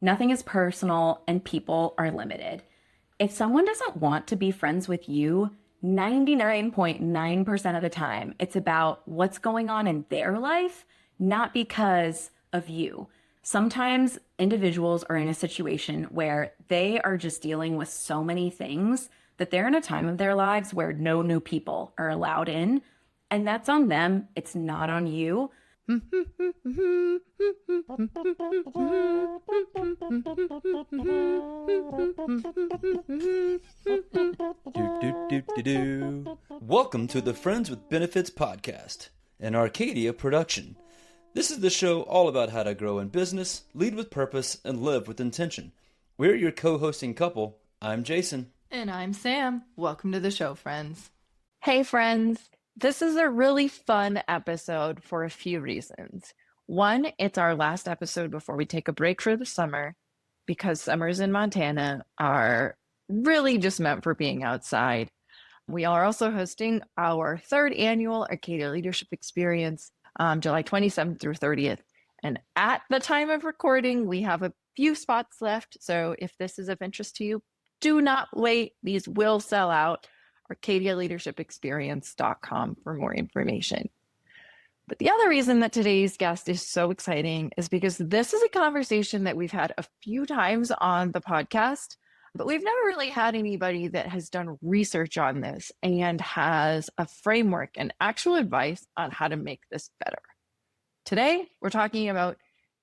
Nothing is personal and people are limited. If someone doesn't want to be friends with you, 99.9% of the time, it's about what's going on in their life, not because of you. Sometimes individuals are in a situation where they are just dealing with so many things that they're in a time of their lives where no new people are allowed in. And that's on them. It's not on you. Welcome to the Friends with Benefits podcast, an Arcadia production. This is the show all about how to grow in business, lead with purpose, and live with intention. We're your co-hosting couple. I'm Jason. And I'm Sam. Welcome to the show, friends. Hey, friends. This is a really fun episode for a few reasons. One, it's our last episode before we take a break for the summer, because summers in Montana are really just meant for being outside. We are also hosting our third annual Arcadia Leadership Experience, July 27th through 30th. And at the time of recording, we have a few spots left. So if this is of interest to you, do not wait. These will sell out. ArcadiaLeadershipExperience.com for more information. But the other reason that today's guest is so exciting is because this is a conversation that we've had a few times on the podcast, but we've never really had anybody that has done research on this and has a framework and actual advice on how to make this better. Today, we're talking about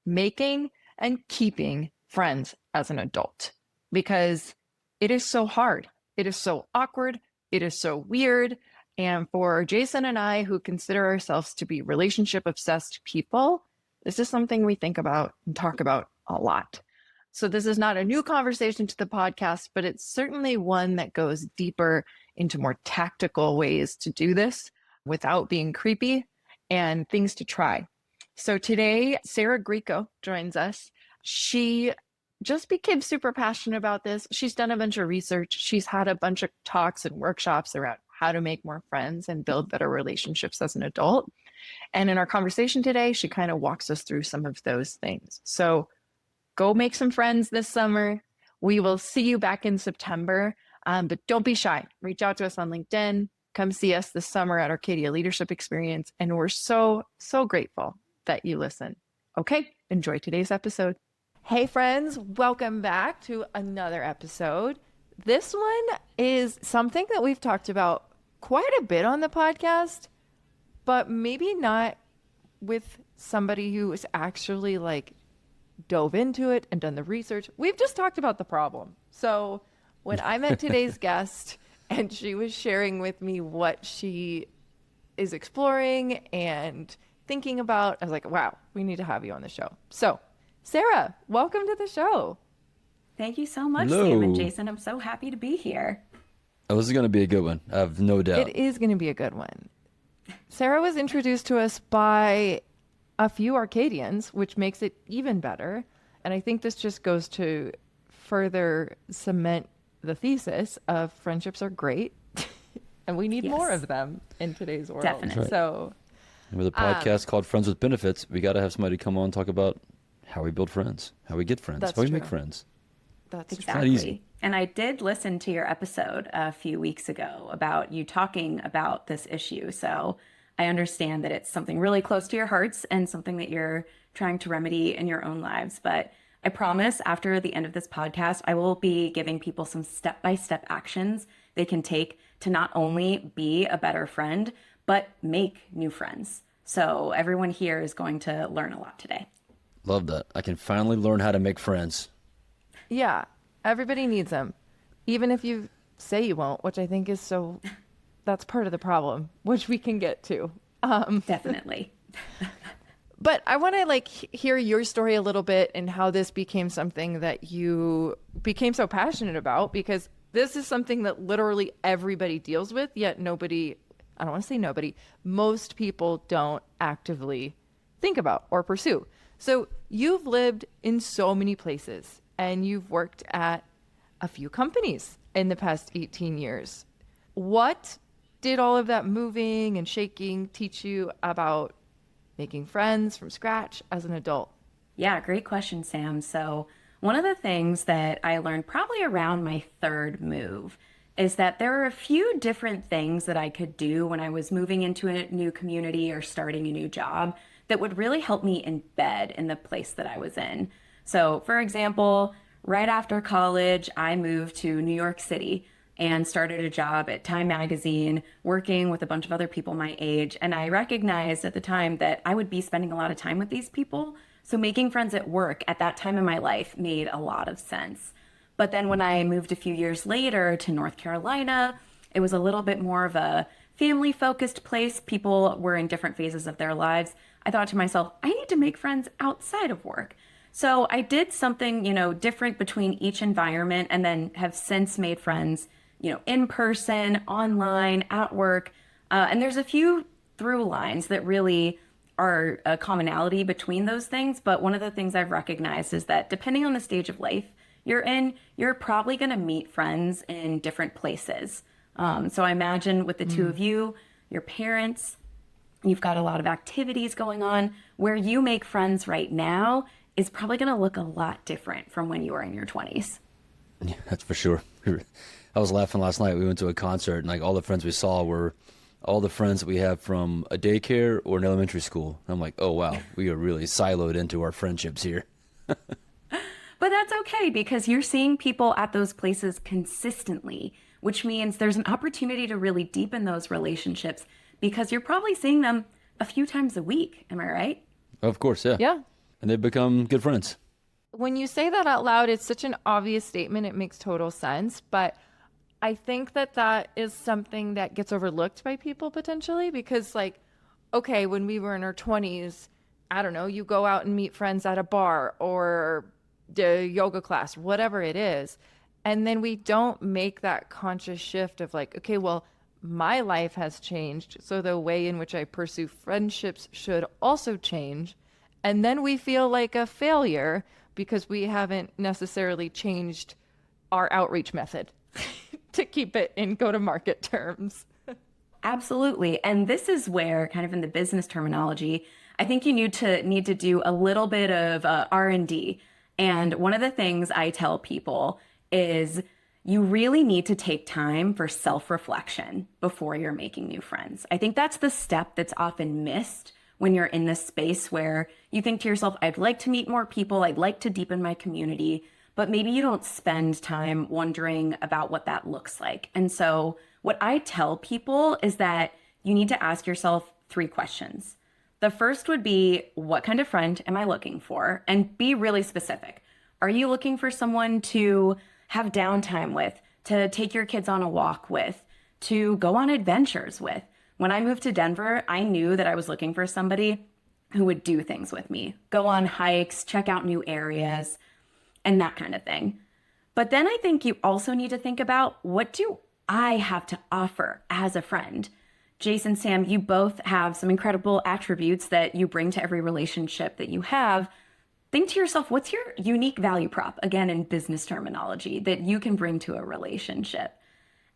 making and keeping friends as an adult, because it is so hard. It is so awkward. It is so weird. And for Jason and I, who consider ourselves to be relationship obsessed people, this is something we think about and talk about a lot. So this is not a new conversation to the podcast, but it's certainly one that goes deeper into more tactical ways to do this without being creepy and things to try. So today, Sarah Grieco joins us. She just became super passionate about this. She's done a bunch of research. She's had a bunch of talks and workshops around how to make more friends and build better relationships as an adult. And in our conversation today, she kind of walks us through some of those things. So go make some friends this summer. We will see you back in September, but don't be shy. Reach out to us on LinkedIn. Come see us this summer at Arcadia Leadership Experience. And we're so, so grateful that you listen. Okay, enjoy today's episode. Hey friends, welcome back to another episode. This one is something that we've talked about quite a bit on the podcast, but maybe not with somebody who is actually dove into it and done the research. We've just talked about the problem. So when I met today's guest and she was sharing with me what she is exploring and thinking about, I was like, wow, we need to have you on the show. So Sarah, welcome to the show. Thank you so much, Hello. Sam and Jason. I'm so happy to be here. Oh, this is going to be a good one. I have no doubt. It is going to be a good one. Sarah was introduced to us by a few Arcadians, which makes it even better. And I think this just goes to further cement the thesis of friendships are great and we need more of them in today's world. Definitely. Right. So And with a podcast called Friends with Benefits, we got to have somebody come on and talk about how we build friends, how we get friends, That's how we true. make friends. that's Exactly. not easy. And I did listen to your episode a few weeks ago about you talking about this issue. So I understand that it's something really close to your hearts and something that you're trying to remedy in your own lives. But I promise after the end of this podcast, I will be giving people some step-by-step actions they can take to not only be a better friend, but make new friends. So everyone here is going to learn a lot today. Love that. I can finally learn how to make friends. Yeah, everybody needs them. Even if you say you won't, which I think is so, that's part of the problem, which we can get to. Definitely. But I want to hear your story a little bit and how this became something that you became so passionate about, because this is something that literally everybody deals with, yet nobody, I don't want to say nobody, most people don't actively think about or pursue. So you've lived in so many places and you've worked at a few companies in the past 18 years. What did all of that moving and shaking teach you about making friends from scratch as an adult? Yeah, great question, Sam. So one of the things that I learned probably around my third move is that there are a few different things that I could do when I was moving into a new community or starting a new job that would really help me embed in the place that I was in. So, for example, right after college, I moved to New York City and started a job at Time Magazine, working with a bunch of other people my age. And I recognized at the time that I would be spending a lot of time with these people. So making friends at work at that time in my life made a lot of sense. But then when I moved a few years later to North Carolina, it was a little bit more of a family focused place. People were in different phases of their lives. I thought to myself, I need to make friends outside of work. So I did something, different between each environment, and then have since made friends, in person, online, at work. And there's a few through lines that really are a commonality between those things. But one of the things I've recognized is that depending on the stage of life you're in, you're probably going to meet friends in different places. So I imagine with the two of you, your parents, you've got a lot of activities going on. Where you make friends right now is probably going to look a lot different from when you were in your 20s. Yeah, that's for sure. I was laughing last night. We went to a concert, and like all the friends we saw were all the friends that we have from a daycare or an elementary school. I'm like, oh wow, we are really siloed into our friendships here. But that's okay, because you're seeing people at those places consistently, which means there's an opportunity to really deepen those relationships because you're probably seeing them a few times a week. Am I right? Of course, yeah. Yeah. And they've become good friends. When you say that out loud, it's such an obvious statement. It makes total sense. But I think that is something that gets overlooked by people potentially because, okay, when we were in our 20s, I don't know, you go out and meet friends at a bar or the yoga class, whatever it is. And then we don't make that conscious shift of okay, well, my life has changed. So the way in which I pursue friendships should also change. And then we feel like a failure because we haven't necessarily changed our outreach method to keep it in go-to-market terms. Absolutely. And this is where, kind of in the business terminology, I think you need to do a little bit of R&D. And one of the things I tell people is you really need to take time for self-reflection before you're making new friends. I think that's the step that's often missed when you're in this space where you think to yourself, I'd like to meet more people, I'd like to deepen my community, but maybe you don't spend time wondering about what that looks like. And so what I tell people is that you need to ask yourself 3 questions. The first would be, what kind of friend am I looking for? And be really specific. Are you looking for someone to have downtime with, to take your kids on a walk with, to go on adventures with? When I moved to Denver, I knew that I was looking for somebody who would do things with me, go on hikes, check out new areas, and that kind of thing. But then I think you also need to think about, what do I have to offer as a friend? Jason, Sam, you both have some incredible attributes that you bring to every relationship that you have. Think to yourself, what's your unique value prop, again, in business terminology, that you can bring to a relationship?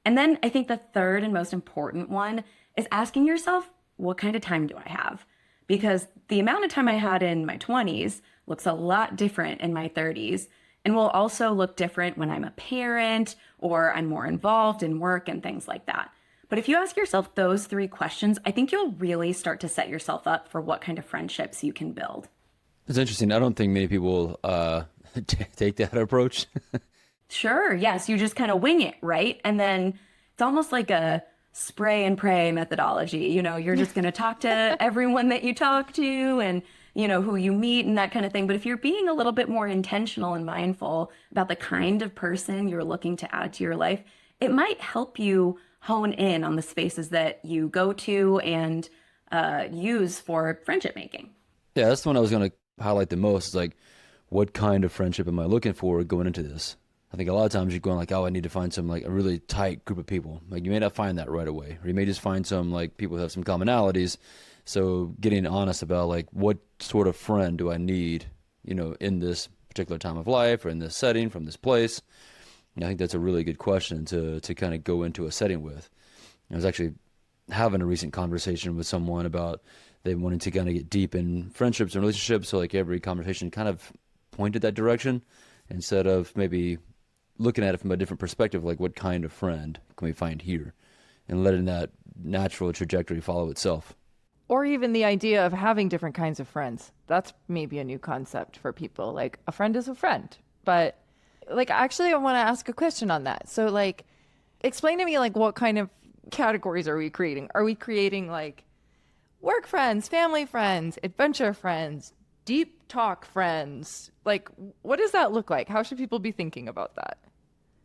And then I think the third and most important one is asking yourself, what kind of time do I have? Because the amount of time I had in my 20s looks a lot different in my 30s, and will also look different when I'm a parent or I'm more involved in work and things like that. But if you ask yourself those 3 questions, I think you'll really start to set yourself up for what kind of friendships you can build. It's interesting. I don't think many people take that approach. Sure. Yes. You just kind of wing it, right? And then it's almost like a spray and pray methodology. You're just going to talk to everyone that you talk to and, who you meet and that kind of thing. But if you're being a little bit more intentional and mindful about the kind of person you're looking to add to your life, it might help you hone in on the spaces that you go to and use for friendship making. Yeah, that's the one I was going to highlight the most. Is what kind of friendship am I looking for going into this? I think a lot of times you're going I need to find some a really tight group of people. You may not find that right away, or you may just find some people who have some commonalities. So getting honest about what sort of friend do I need, in this particular time of life or in this setting from this place. And I think that's a really good question to kind of go into a setting with. I was actually having a recent conversation with someone about they wanting to kind of get deep in friendships and relationships. So every conversation kind of pointed that direction. instead of maybe looking at it from a different perspective, like what kind of friend can we find here, and letting that natural trajectory follow itself. Or even the idea of having different kinds of friends. That's maybe a new concept for people. Like a friend is a friend. But like, actually, I want to ask a question on that. So like, explain to me, like, what kind of categories are we creating? Are we creating like work friends, family friends, adventure friends, deep talk friends? Like, what does that look like? How should people be thinking about that?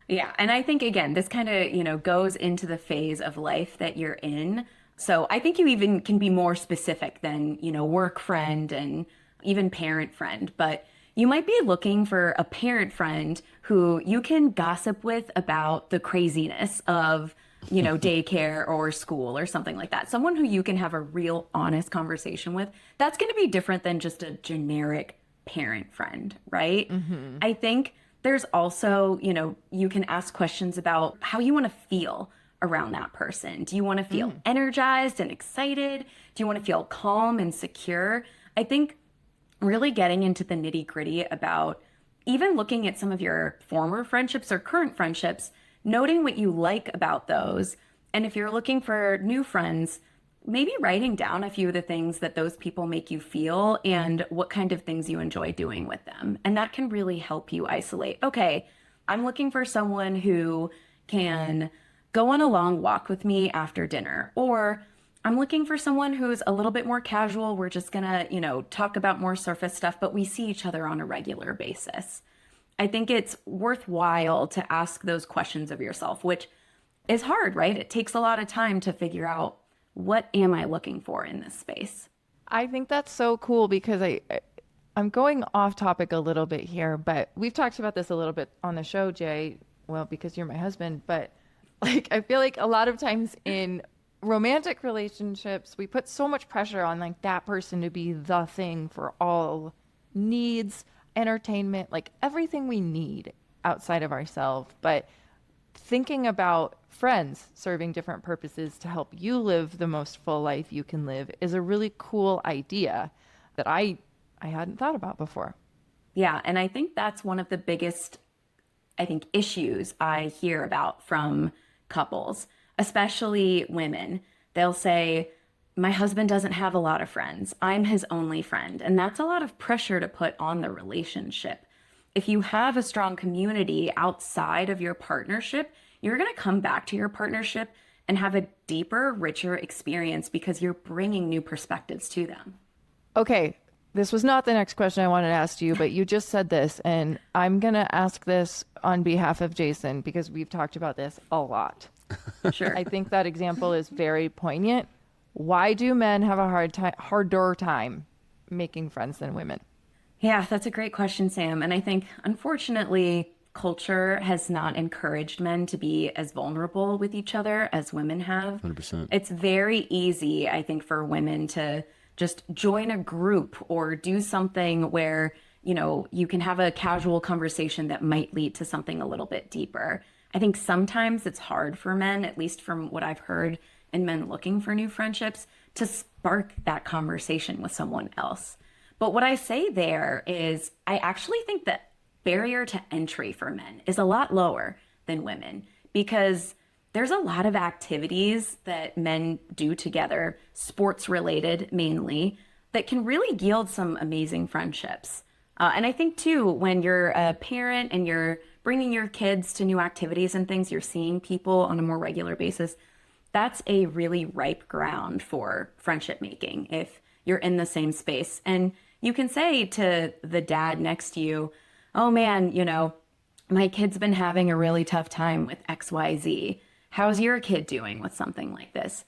Yeah. And I think, again, this kind of, goes into the phase of life that you're in. So I think you even can be more specific than, work friend and even parent friend. But you might be looking for a parent friend who you can gossip with about the craziness of, daycare or school or something like that. Someone who you can have a real honest conversation with. That's going to be different than just a generic parent friend, right? Mm-hmm. I think there's also, you can ask questions about how you want to feel around that person. Do you want to feel energized and excited? Do you want to feel calm and secure? I think really getting into the nitty gritty about even looking at some of your former friendships or current friendships, noting what you like about those. And if you're looking for new friends, maybe writing down a few of the things that those people make you feel and what kind of things you enjoy doing with them. And that can really help you isolate. Okay, I'm looking for someone who can go on a long walk with me after dinner, or I'm looking for someone who's a little bit more casual. We're just gonna, talk about more surface stuff, but we see each other on a regular basis. I think it's worthwhile to ask those questions of yourself, which is hard, right? It takes a lot of time to figure out, what am I looking for in this space? I think that's so cool because I'm going off topic a little bit here, but we've talked about this a little bit on the show, Jay. Well, because you're my husband, but like, I feel like a lot of times in romantic relationships, we put so much pressure on like that person to be the thing for all needs, entertainment, like everything we need outside of ourselves. But thinking about friends serving different purposes to help you live the most full life you can live is a really cool idea that I hadn't thought about before. Yeah, and I think that's one of the biggest, issues I hear about from couples, especially women. They'll say, my husband doesn't have a lot of friends. I'm his only friend. And that's a lot of pressure to put on the relationship. If you have a strong community outside of your partnership, you're going to come back to your partnership and have a deeper, richer experience because you're bringing new perspectives to them. Okay, this was not the next question I wanted to ask you, but you just said this, and I'm going to ask this on behalf of Jason because we've talked about this a lot. Sure. I think that example is very poignant. Why do men have a harder time making friends than women? Yeah, that's a great question, Sam. And I think, unfortunately, culture has not encouraged men to be as vulnerable with each other as women have. 100%. It's very easy, I think, for women to just join a group or do something where, you can have a casual conversation that might lead to something a little bit deeper. I think sometimes it's hard for men, at least from what I've heard in men looking for new friendships, to spark that conversation with someone else. But what I say there is I actually think that barrier to entry for men is a lot lower than women because there's a lot of activities that men do together, sports related mainly, that can really yield some amazing friendships. And I think too, when you're a parent and you're bringing your kids to new activities and things, you're seeing people on a more regular basis, that's a really ripe ground for friendship making if you're in the same space. And you can say to the dad next to you, oh man, my kid's been having a really tough time with XYZ. How's your kid doing with something like this?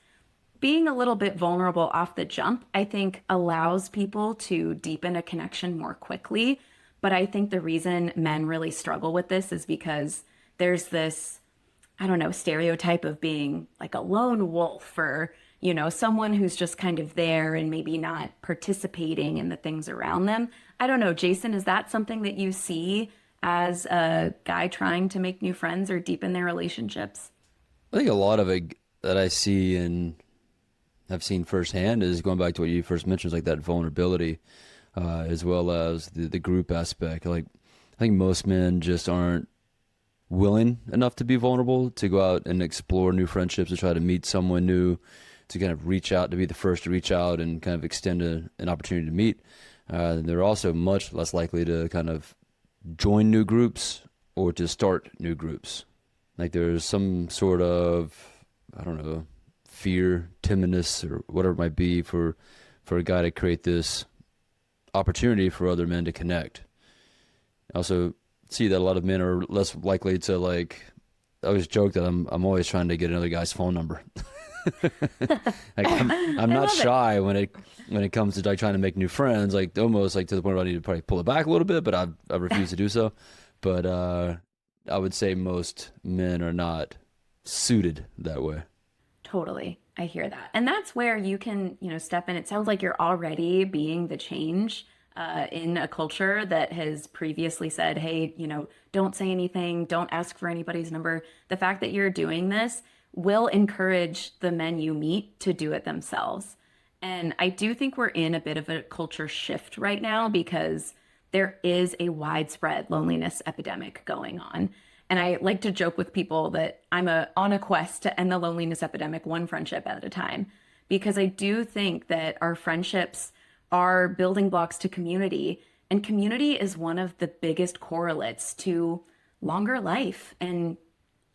Being a little bit vulnerable off the jump, I think, allows people to deepen a connection more quickly. But I think the reason men really struggle with this is because there's this, stereotype of being like a lone wolf or, someone who's just kind of there and maybe not participating in the things around them. I don't know, Jason, is that something that you see as a guy trying to make new friends or deepen their relationships? I think a lot of it that I see and have seen firsthand is going back to what you first mentioned, like that vulnerability, as well as the group aspect. Like I think most men just aren't willing enough to be vulnerable, to go out and explore new friendships, to try to meet someone new, to kind of reach out, to be the first to reach out and kind of extend an opportunity to meet. They're also much less likely to kind of join new groups or to start new groups. Like there's some sort of, I don't know, fear, timidness, or whatever it might be for a guy to create this opportunity for other men to connect. I also see that a lot of men are less likely to, like, I always joke that I'm always trying to get another guy's phone number. Like I'm not shy when it comes to like trying to make new friends, like almost like to the point where I need to probably pull it back a little bit, but I refuse to do so. But I would say most men are not suited that way. Totally. I hear that. And that's where you can, step in. It sounds like you're already being the change in a culture that has previously said, hey, don't say anything, don't ask for anybody's number. The fact that you're doing this will encourage the men you meet to do it themselves. And I do think we're in a bit of a culture shift right now because there is a widespread loneliness epidemic going on. And I like to joke with people that I'm on a quest to end the loneliness epidemic one friendship at a time, because I do think that our friendships are building blocks to community, and community is one of the biggest correlates to longer life and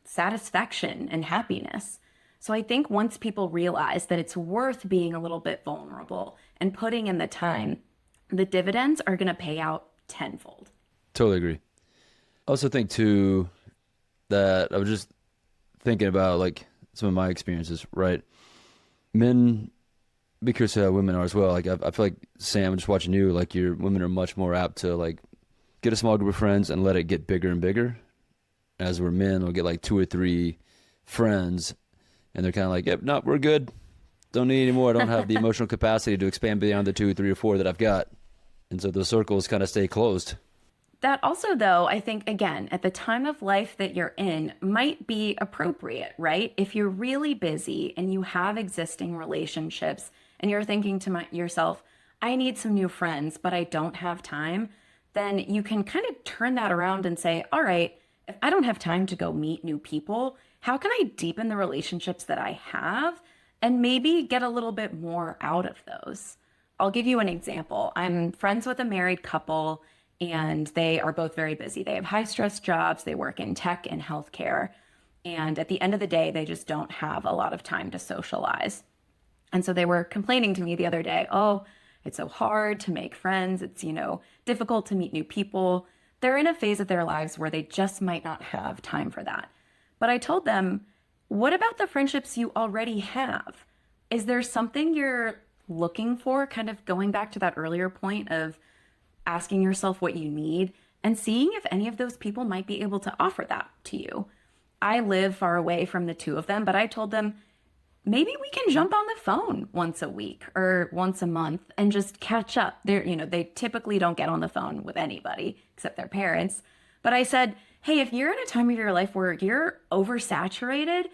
satisfaction and happiness. So I think once people realize that it's worth being a little bit vulnerable and putting in the time, the dividends are going to pay out tenfold. Totally agree. I also think too that I was just thinking about like some of my experiences, right? Men, be curious how women are as well. Like I feel like, Sam, just watching you, like your women are much more apt to like get a small group of friends and let it get bigger and bigger. As we're men, we'll get like 2 or 3 friends and they're kind of like, yep, no, we're good. Don't need any more. I don't have the emotional capacity to expand beyond the 2, 3, or 4 that I've got. And so those circles kind of stay closed. That also, though, I think, again, at the time of life that you're in might be appropriate, right? If you're really busy and you have existing relationships and you're thinking to yourself, I need some new friends, but I don't have time, then you can kind of turn that around and say, all right, if I don't have time to go meet new people, how can I deepen the relationships that I have and maybe get a little bit more out of those? I'll give you an example. I'm friends with a married couple, and they are both very busy. They have high stress jobs. They work in tech and healthcare. And at the end of the day, they just don't have a lot of time to socialize. And so they were complaining to me the other day, oh, it's so hard to make friends. It's, difficult to meet new people. They're in a phase of their lives where they just might not have time for that. But I told them, what about the friendships you already have? Is there something you're looking for, kind of going back to that earlier point of asking yourself what you need and seeing if any of those people might be able to offer that to you? I live far away from the 2 of them, but I told them, maybe we can jump on the phone once a week or once a month and just catch up. They typically don't get on the phone with anybody except their parents. But I said, hey, if you're in a time of your life where you're oversaturated,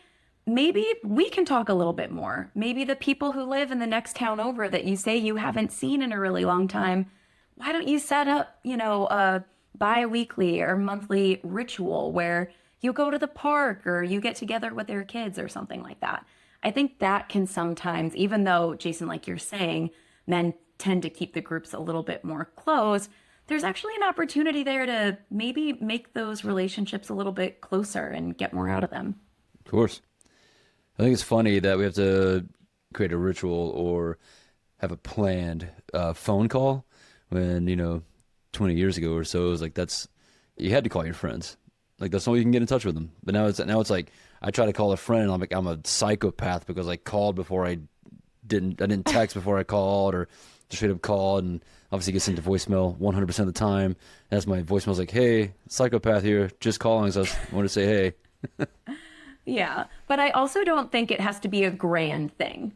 maybe we can talk a little bit more. Maybe the people who live in the next town over that you say you haven't seen in a really long time, why don't you set up, a bi-weekly or monthly ritual where you go to the park or you get together with their kids or something like that. I think that can sometimes, even though, Jason, like you're saying, men tend to keep the groups a little bit more close, there's actually an opportunity there to maybe make those relationships a little bit closer and get more out of them. Of course. I think it's funny that we have to create a ritual or have a planned phone call when, 20 years ago or so, it was like you had to call your friends. Like that's the only way you can get in touch with them. But now it's like I try to call a friend and I'm like, I'm a psychopath because I called before I didn't text before I called, or just straight up called, and obviously gets into voicemail 100% of the time. As my voicemail's like, hey, psychopath here, just calling, so I want to say hey. Yeah, but I also don't think it has to be a grand thing.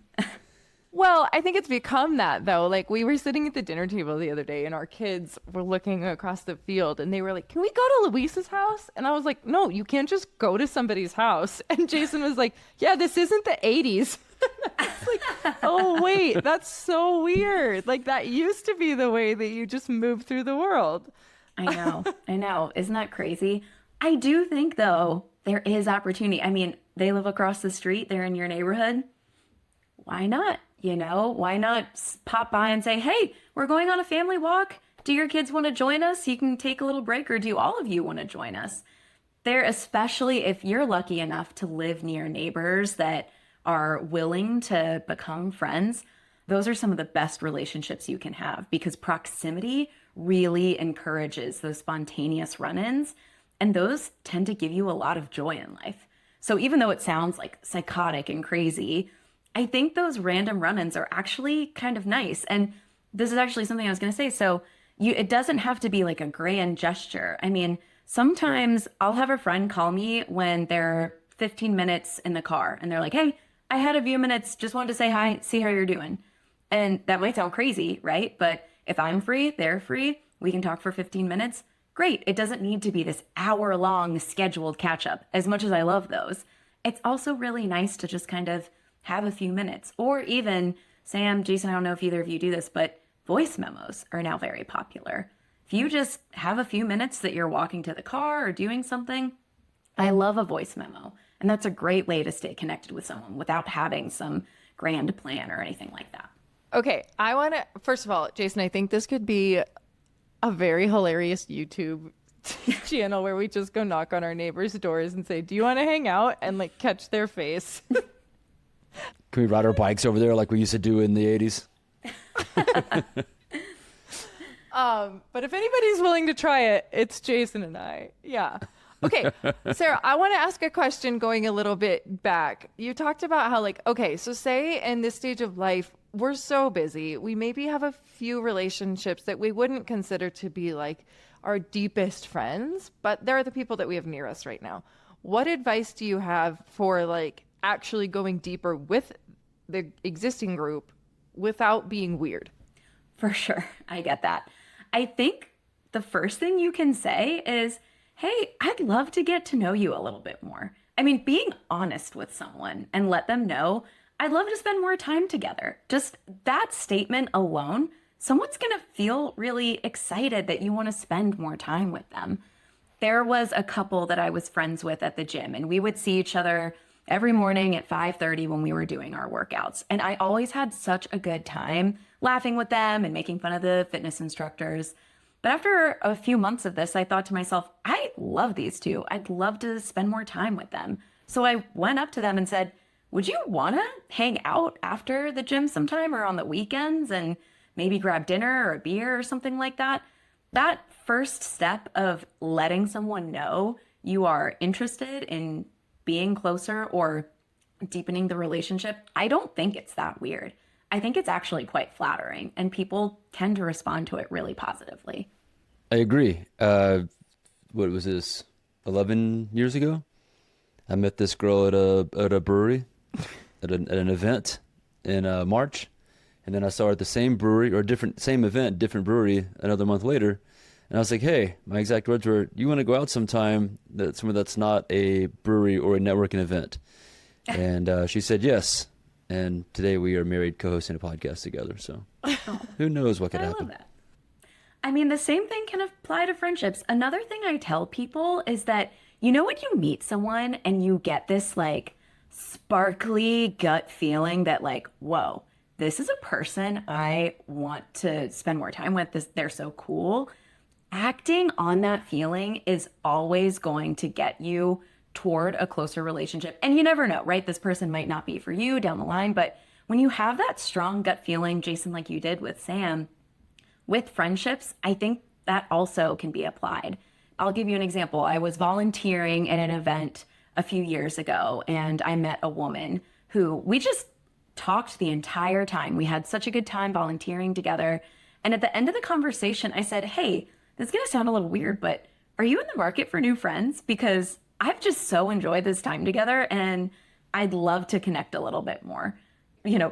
Well, I think it's become that, though. Like, we were sitting at the dinner table the other day, and our kids were looking across the field, and they were like, can we go to Luis's house? And I was like, no, you can't just go to somebody's house. And Jason was like, yeah, this isn't the 80s. I was like, oh, wait, that's so weird. Like, that used to be the way that you just moved through the world. I know. I know. Isn't that crazy? I do think, though, there is opportunity. I mean, they live across the street. They're in your neighborhood. Why not? Why not pop by and say, hey, we're going on a family walk. Do your kids want to join us? You can take a little break, or do all of you want to join us? There, especially if you're lucky enough to live near neighbors that are willing to become friends, those are some of the best relationships you can have because proximity really encourages those spontaneous run-ins, and those tend to give you a lot of joy in life. So even though it sounds like psychotic and crazy, I think those random run-ins are actually kind of nice. And this is actually something I was going to say. So it doesn't have to be like a grand gesture. I mean, sometimes I'll have a friend call me when they're 15 minutes in the car and they're like, hey, I had a few minutes, just wanted to say hi, see how you're doing. And that might sound crazy, right? But if I'm free, they're free, we can talk for 15 minutes. Great. It doesn't need to be this hour-long scheduled catch-up. As much as I love those, it's also really nice to just kind of have a few minutes. Or even, Sam, Jason, I don't know if either of you do this, but voice memos are now very popular. If you just have a few minutes that you're walking to the car or doing something, I love a voice memo. And that's a great way to stay connected with someone without having some grand plan or anything like that. Okay, I want to, first of all, Jason, I think this could be a very hilarious YouTube channel where we just go knock on our neighbors' doors and say, do you want to hang out? And like catch their face. Can we ride our bikes over there like we used to do in the 80s? But if anybody's willing to try it, it's Jason and I. Yeah. Okay, Sarah, I want to ask a question going a little bit back. You talked about how okay, so say in this stage of life, we're so busy. We maybe have a few relationships that we wouldn't consider to be our deepest friends, but they're the people that we have near us right now. What advice do you have for actually going deeper with the existing group without being weird? For sure. I get that. I think the first thing you can say is, hey, I'd love to get to know you a little bit more. I mean, being honest with someone and let them know, I'd love to spend more time together. Just that statement alone, someone's going to feel really excited that you want to spend more time with them. There was a couple that I was friends with at the gym, and we would see each other every morning at 5:30 when we were doing our workouts. And I always had such a good time laughing with them and making fun of the fitness instructors. But after a few months of this, I thought to myself, I love these two. I'd love to spend more time with them. So I went up to them and said, would you want to hang out after the gym sometime or on the weekends and maybe grab dinner or a beer or something like that? That first step of letting someone know you are interested in being closer or deepening the relationship, I don't think it's that weird. I think it's actually quite flattering, and people tend to respond to it really positively. I agree. What was this? 11 years ago, I met this girl at a brewery, at an event in March, and then I saw her at the same brewery or same event, different brewery another month later, and I was like, hey, my exact words were, you want to go out sometime somewhere that's not a brewery or a networking event? And she said yes. And today we are married, co-hosting a podcast together. So who knows what could happen. I love that. I mean, the same thing can apply to friendships. Another thing I tell people is that, when you meet someone and you get this sparkly gut feeling that whoa, this is a person I want to spend more time with. They're so cool. Acting on that feeling is always going to get you toward a closer relationship. And you never know, right? This person might not be for you down the line, but when you have that strong gut feeling, Jason, like you did with Sam, with friendships, I think that also can be applied. I'll give you an example. I was volunteering at an event a few years ago, and I met a woman who we just talked the entire time. We had such a good time volunteering together. And at the end of the conversation, I said, hey, this is going to sound a little weird, but are you in the market for new friends? Because I've just so enjoyed this time together, and I'd love to connect a little bit more.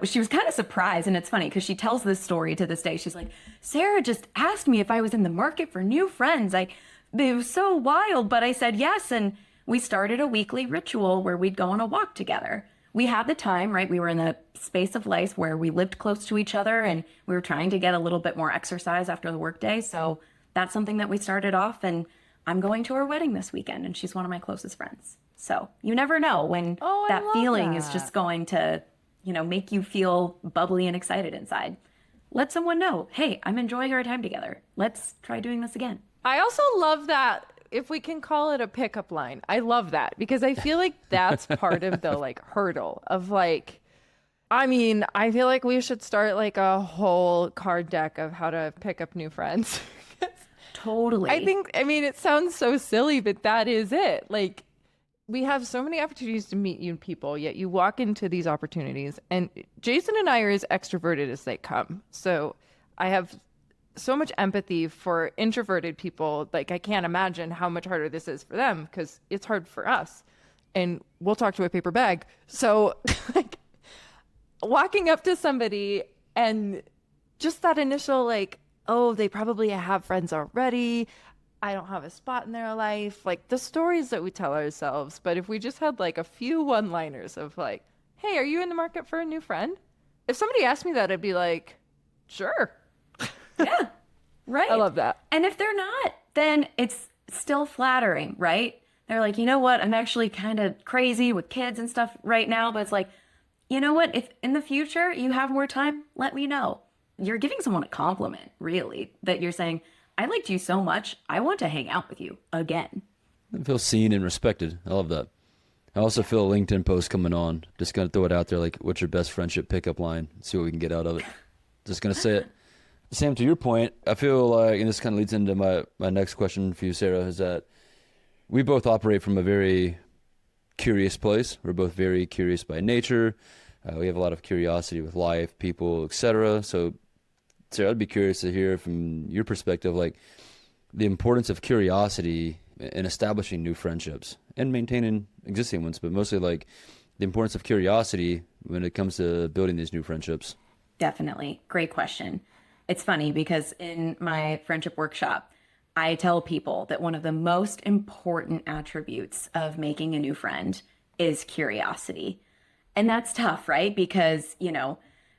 She was kind of surprised, and it's funny because she tells this story to this day. She's like, Sarah just asked me if I was in the market for new friends. It was so wild, but I said yes, and we started a weekly ritual where we'd go on a walk together. We had the time, right? We were in the space of life where we lived close to each other, and we were trying to get a little bit more exercise after the workday. So that's something that we started off, and I'm going to her wedding this weekend, and she's one of my closest friends. So you never know when that feeling is just going to, make you feel bubbly and excited inside. Let someone know, hey, I'm enjoying our time together. Let's try doing this again. I also love that, if we can call it a pickup line. I love that because I feel like that's part of the like hurdle of like, I feel like we should start like a whole card deck of how to pick up new friends. Totally. It sounds so silly, but that is it. Like, we have so many opportunities to meet new people, yet you walk into these opportunities, and Jason and I are as extroverted as they come. So I have so much empathy for introverted people. Like, I can't imagine how much harder this is for them because it's hard for us. And we'll talk to a paper bag. So like walking up to somebody and just that initial like, oh, they probably have friends already. I don't have a spot in their life. Like the stories that we tell ourselves. But if we just had like a few one-liners of like, hey, are you in the market for a new friend? If somebody asked me that, I'd be like, sure. Yeah, right. I love that. And if they're not, then it's still flattering, right? They're like, you know what? I'm actually kind of crazy with kids and stuff right now. But it's like, you know what? If in the future you have more time, let me know. You're giving someone a compliment, really, that you're saying, I liked you so much. I want to hang out with you again. I feel seen and respected. I love that. I also feel a LinkedIn post coming on. Just going to throw it out there, like, what's your best friendship pickup line? See what we can get out of it. Just going to say it. Sam, to your point, I feel like, and this kind of leads into my next question for you, Sarah, is that we both operate from a very curious place. We're both very curious by nature. We have a lot of curiosity with life, people, etc. So, Sarah, I'd be curious to hear from your perspective, like the importance of curiosity in establishing new friendships and maintaining existing ones, but mostly like the importance of curiosity when it comes to building these new friendships. Definitely. Great question. It's funny because in my friendship workshop, I tell people that one of the most important attributes of making a new friend is curiosity. And that's tough, right? Because,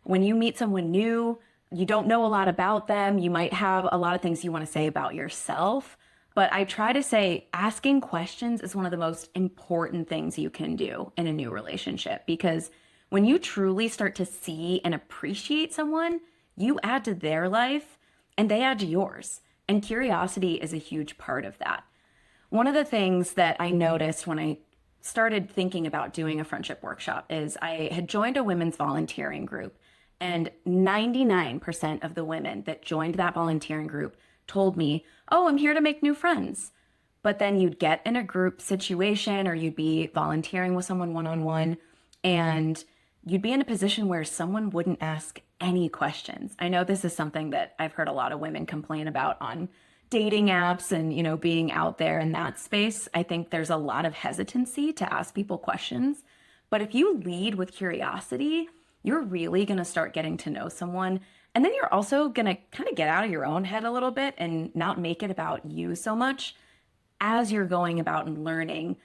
when you meet someone new, you don't know a lot about them. You might have a lot of things you want to say about yourself. But I try to say asking questions is one of the most important things you can do in a new relationship. Because when you truly start to see and appreciate someone, you add to their life and they add to yours. And curiosity is a huge part of that. One of the things that I noticed when I started thinking about doing a friendship workshop is I had joined a women's volunteering group. And 99% of the women that joined that volunteering group told me, oh, I'm here to make new friends. But then you'd get in a group situation or you'd be volunteering with someone one-on-one and you'd be in a position where someone wouldn't ask any questions. I know this is something that I've heard a lot of women complain about on dating apps and, being out there in that space. I think there's a lot of hesitancy to ask people questions. But if you lead with curiosity, you're really going to start getting to know someone. And then you're also going to kind of get out of your own head a little bit and not make it about you so much as you're going about and learning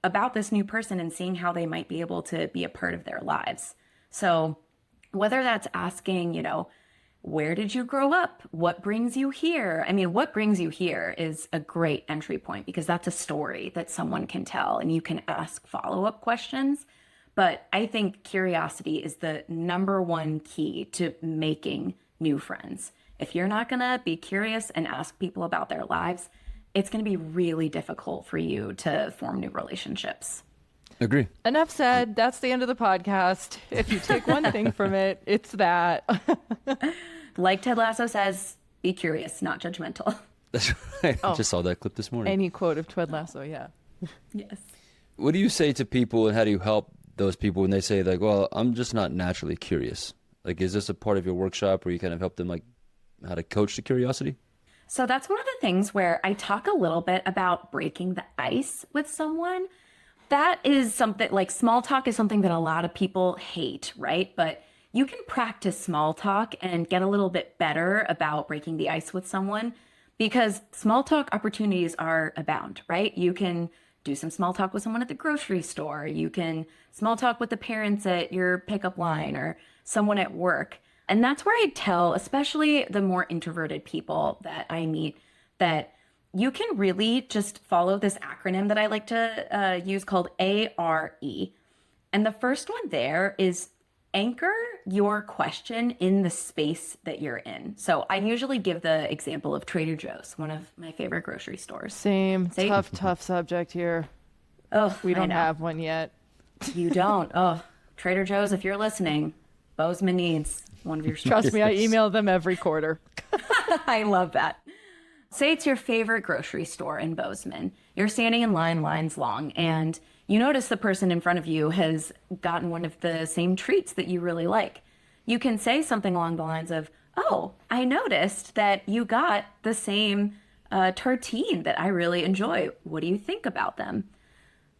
about this new person and seeing how they might be able to be a part of their lives. So whether that's asking, where did you grow up? What brings you here? I mean, what brings you here is a great entry point because that's a story that someone can tell and you can ask follow-up questions. But I think curiosity is the number one key to making new friends. If you're not going to be curious and ask people about their lives, it's going to be really difficult for you to form new relationships. Agree. Enough said. That's the end of the podcast. If you take one thing from it, it's that. Like Ted Lasso says, be curious, not judgmental. That's right. I just saw that clip this morning. Any quote of Ted Lasso, yeah. Yes. What do you say to people and how do you help those people when they say like, well, I'm just not naturally curious? Like, is this a part of your workshop where you kind of help them like how to coach the curiosity? So that's one of the things where I talk a little bit about breaking the ice with someone. That is something like small talk is something that a lot of people hate, right? But you can practice small talk and get a little bit better about breaking the ice with someone because small talk opportunities are abound, right? You can do some small talk with someone at the grocery store. You can small talk with the parents at your pickup line or someone at work. And that's where I tell, especially the more introverted people that I meet, that you can really just follow this acronym that I like to use called ARE. And the first one there is anchor your question in the space that you're in. So I usually give the example of Trader Joe's, one of my favorite grocery stores. Same. Tough subject here. Oh, we don't have one yet. You don't? Oh, Trader Joe's, if you're listening, Bozeman needs one of your stores. Trust me, I email them every quarter. I love that. Say it's your favorite grocery store in Bozeman. You're standing in line, lines long, and you notice the person in front of you has gotten one of the same treats that you really like. You can say something along the lines of, oh, I noticed that you got the same tartine that I really enjoy. What do you think about them?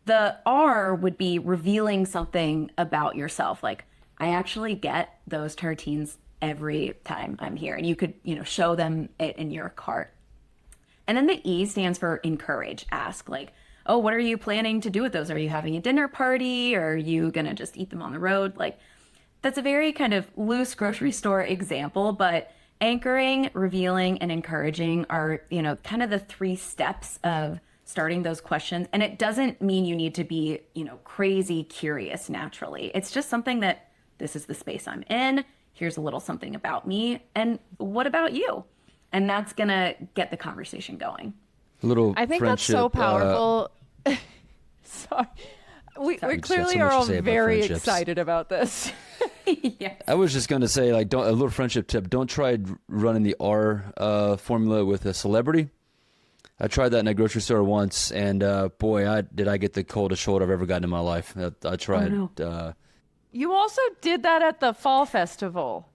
The R would be revealing something about yourself. Like, I actually get those tartines every time I'm here. And you could, show them it in your cart. And then the E stands for encourage. Ask, like, oh, what are you planning to do with those? Are you having a dinner party? Or are you going to just eat them on the road? Like, that's a very kind of loose grocery store example, but anchoring, revealing, and encouraging are, kind of the 3 steps of starting those questions. And it doesn't mean you need to be, crazy curious naturally. It's just something that this is the space I'm in. Here's a little something about me. And what about you? And that's going to get the conversation going. I think that's so powerful. Sorry. We clearly are all very excited about this. Yes. I was just going to say, like, a little friendship tip. Don't try running the R formula with a celebrity. I tried that in a grocery store once, and boy, did I get the coldest shoulder I've ever gotten in my life. I tried. Oh, no. You also did that at the fall festival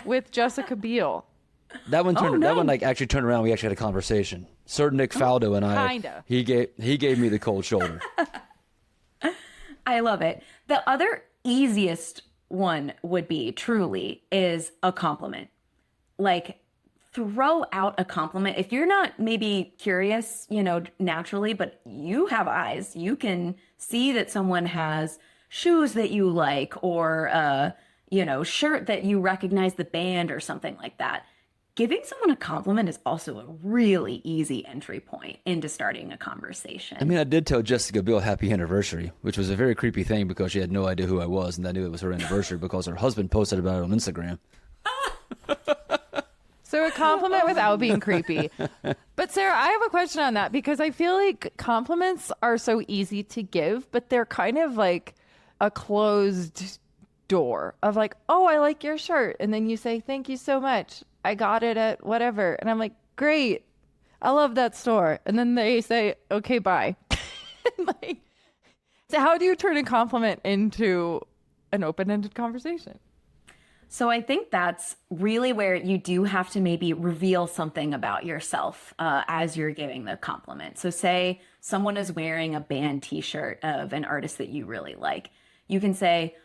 with Jessica Biel. That one actually turned around. We actually had a conversation. Sir Nick Faldo and I. Kinda. He gave me the cold shoulder. I love it. The other easiest one would be truly is a compliment. Like, throw out a compliment. If you're not maybe curious, naturally, but you have eyes, you can see that someone has shoes that you like, or shirt that you recognize the band or something like that. Giving someone a compliment is also a really easy entry point into starting a conversation. I mean, I did tell Jessica Biel happy anniversary, which was a very creepy thing because she had no idea who I was, and I knew it was her anniversary because her husband posted about it on Instagram. So a compliment without being creepy. But Sarah, I have a question on that because I feel like compliments are so easy to give, but they're kind of like a closed door of like, oh, I like your shirt. And then you say, thank you so much. I got it at whatever. And I'm like, great. I love that store. And then they say, okay, bye. So how do you turn a compliment into an open-ended conversation? So I think that's really where you do have to maybe reveal something about yourself as you're giving the compliment. So say someone is wearing a band t-shirt of an artist that you really like. You can say,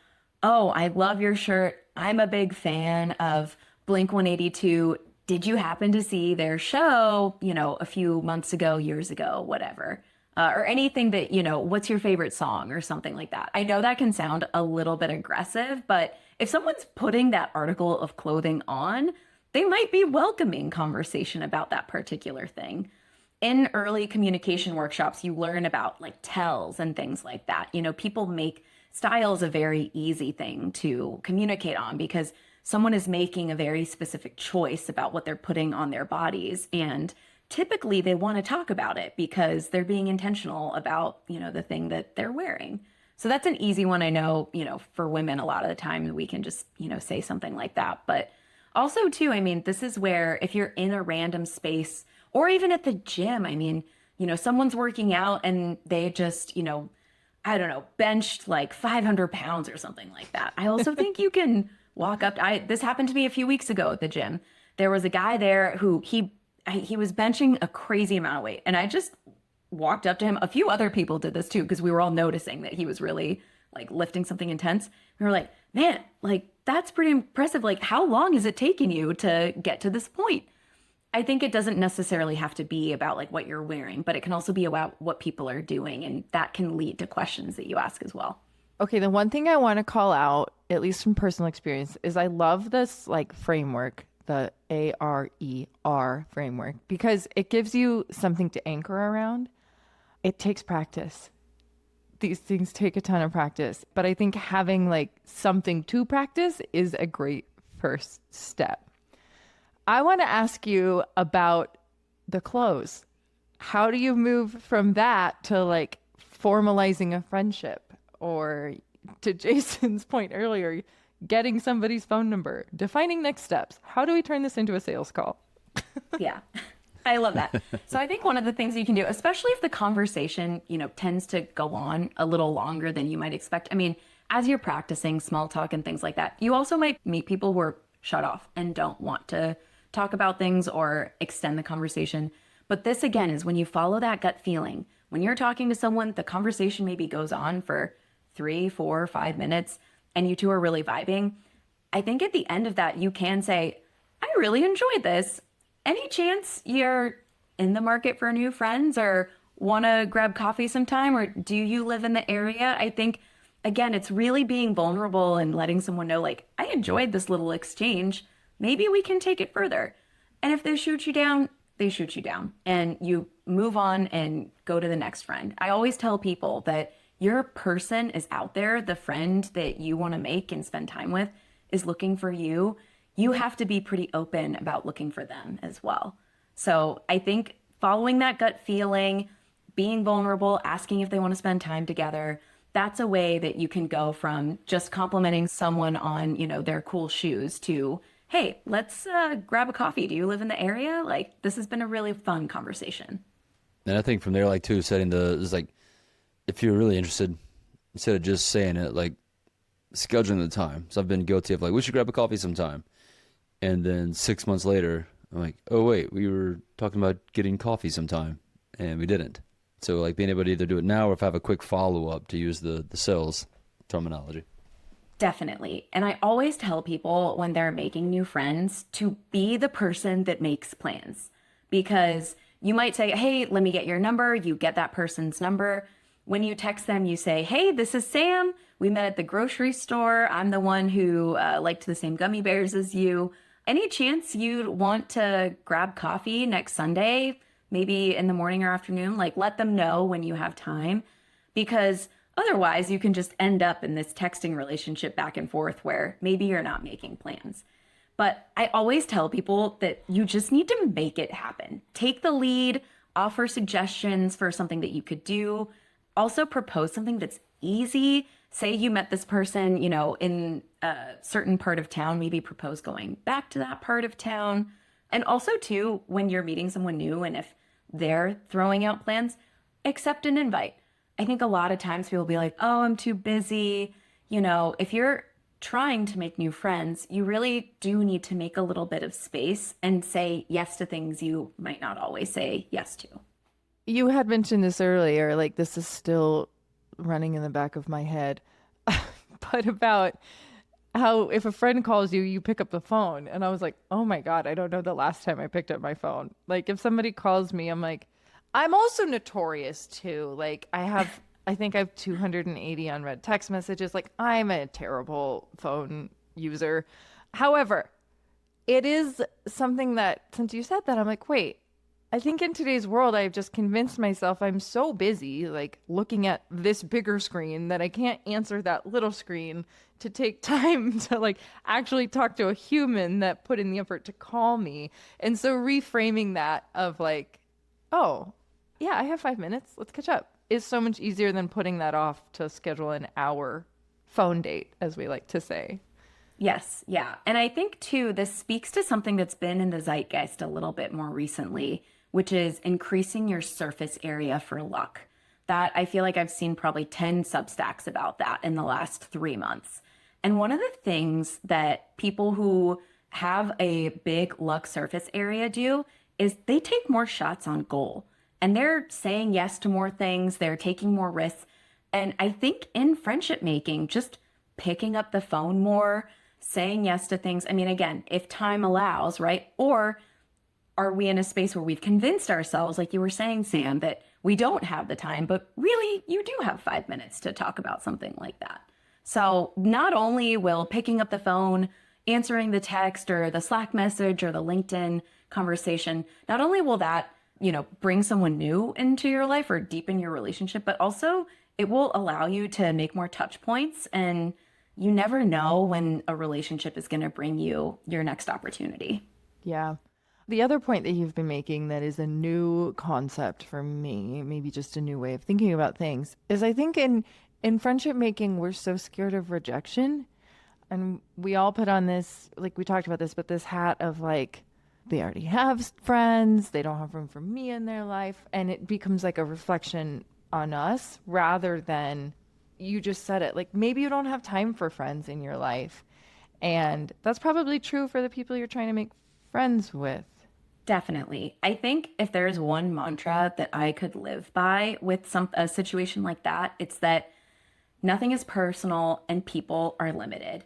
oh, I love your shirt. I'm a big fan of Blink-182. Did you happen to see their show, a few months ago, years ago, whatever? Or anything that, what's your favorite song or something like that. I know that can sound a little bit aggressive, but if someone's putting that article of clothing on, they might be welcoming conversation about that particular thing. In early communication workshops, you learn about like tells and things like that. People make styles a very easy thing to communicate on because someone is making a very specific choice about what they're putting on their bodies. And typically they want to talk about it because they're being intentional about, the thing that they're wearing. So that's an easy one. I know, for women, a lot of the time we can just, say something like that. But also too, I mean, this is where if you're in a random space or even at the gym, I mean, someone's working out and they just, I don't know, benched like 500 pounds or something like that. I also think you can walk up. This happened to me a few weeks ago at the gym. There was a guy there who he was benching a crazy amount of weight. And I just walked up to him. A few other people did this too, because we were all noticing that he was really like lifting something intense. We were like, man, like that's pretty impressive. Like, how long has it taken you to get to this point? I think it doesn't necessarily have to be about like what you're wearing, but it can also be about what people are doing. And that can lead to questions that you ask as well. Okay, the one thing I want to call out, at least from personal experience, is I love this like framework the ARER framework because it gives you something to anchor around. It takes practice. These things take a ton of practice, but I think having like something to practice is a great first step. I want to ask you about the close. How do you move from that to like formalizing a friendship, or to Jason's point earlier, getting somebody's phone number, defining next steps? How do we turn this into a sales call? Yeah, I love that. So I think one of the things you can do, especially if the conversation, tends to go on a little longer than you might expect. I mean, as you're practicing small talk and things like that, you also might meet people who are shut off and don't want to talk about things or extend the conversation. But this again is when you follow that gut feeling. When you're talking to someone, the conversation maybe goes on for 3, 4, 5 minutes and you two are really vibing. I think at the end of that, you can say, I really enjoyed this. Any chance you're in the market for new friends or want to grab coffee sometime? Or do you live in the area? I think, again, it's really being vulnerable and letting someone know, like, I enjoyed this little exchange. Maybe we can take it further. And if they shoot you down, they shoot you down and you move on and go to the next friend. I always tell people that your person is out there. The friend that you want to make and spend time with is looking for you. You have to be pretty open about looking for them as well. So I think following that gut feeling, being vulnerable, asking if they want to spend time together, that's a way that you can go from just complimenting someone on, their cool shoes to, hey, let's grab a coffee. Do you live in the area? Like, this has been a really fun conversation. And I think from there, like, too, setting is like, if you're really interested, instead of just saying it, like, scheduling the time. So I've been guilty of, like, we should grab a coffee sometime. And then 6 months later, I'm like, oh, wait, we were talking about getting coffee sometime, and we didn't. So, like, being able to either do it now or if I have a quick follow-up, to use the sales terminology. Definitely. And I always tell people when they're making new friends to be the person that makes plans, because you might say, hey, let me get your number. You get that person's number. When you text them, you say, hey, this is Sam. We met at the grocery store. I'm the one who liked the same gummy bears as you. Any chance you'd want to grab coffee next Sunday, maybe in the morning or afternoon? Like, let them know when you have time, because otherwise, you can just end up in this texting relationship back and forth where maybe you're not making plans. But I always tell people that you just need to make it happen. Take the lead, offer suggestions for something that you could do. Also propose something that's easy. Say you met this person, in a certain part of town, maybe propose going back to that part of town. And also, too, when you're meeting someone new and if they're throwing out plans, accept an invite. I think a lot of times people will be like, oh, I'm too busy. If you're trying to make new friends, you really do need to make a little bit of space and say yes to things you might not always say yes to. You had mentioned this earlier, like this is still running in the back of my head, but about how if a friend calls you, you pick up the phone. And I was like, oh my God, I don't know the last time I picked up my phone. Like if somebody calls me, I'm like, I'm also notorious too. Like I think I have 280 unread text messages. Like I'm a terrible phone user. However, it is something that since you said that, I'm like, wait, I think in today's world, I've just convinced myself I'm so busy, like looking at this bigger screen that I can't answer that little screen to take time to like actually talk to a human that put in the effort to call me. And so reframing that of like, oh, yeah, I have 5 minutes. Let's catch up is so much easier than putting that off to schedule an hour phone date, as we like to say. Yes, yeah. And I think, too, this speaks to something that's been in the zeitgeist a little bit more recently, which is increasing your surface area for luck. That I feel like I've seen probably 10 Substacks about that in the last 3 months. And one of the things that people who have a big luck surface area do is they take more shots on goal. And they're saying yes to more things. They're taking more risks. And I think in friendship making, just picking up the phone more, saying yes to things. I mean, again, if time allows, right? Or are we in a space where we've convinced ourselves, like you were saying, Sam, that we don't have the time, but really you do have 5 minutes to talk about something like that. So not only will picking up the phone answering the text or the Slack message or the LinkedIn conversation, not only will that, bring someone new into your life or deepen your relationship, but also it will allow you to make more touch points. And you never know when a relationship is going to bring you your next opportunity. Yeah. The other point that you've been making that is a new concept for me, maybe just a new way of thinking about things, is I think in friendship making, we're so scared of rejection. And we all put on this, like we talked about this, but this hat of like, they already have friends, they don't have room for me in their life. And it becomes like a reflection on us rather than, you just said it, like maybe you don't have time for friends in your life. And that's probably true for the people you're trying to make friends with. Definitely. I think if there's one mantra that I could live by with a situation like that, it's that nothing is personal and people are limited.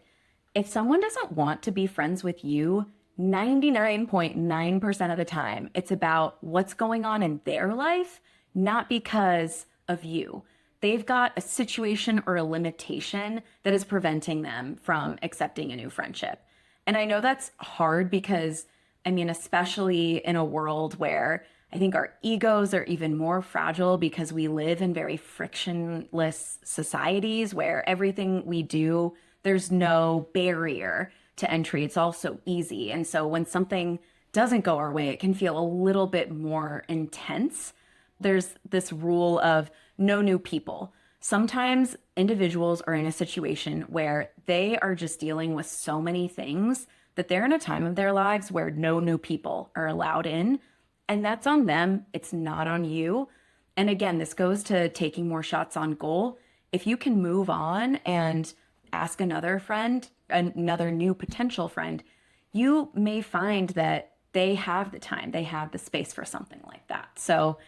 If someone doesn't want to be friends with you, 99.9% of the time, it's about what's going on in their life, not because of you. They've got a situation or a limitation that is preventing them from accepting a new friendship. And I know that's hard because, especially in a world where I think our egos are even more fragile because we live in very frictionless societies where everything we do, there's no barrier to entry. It's all so easy. And so when something doesn't go our way, it can feel a little bit more intense. There's this rule of no new people. Sometimes individuals are in a situation where they are just dealing with so many things that they're in a time of their lives where no new people are allowed in. And that's on them. It's not on you. And again, this goes to taking more shots on goal. If you can move on and ask another friend, another new potential friend, you may find that they have the time, they have the space for something like that. So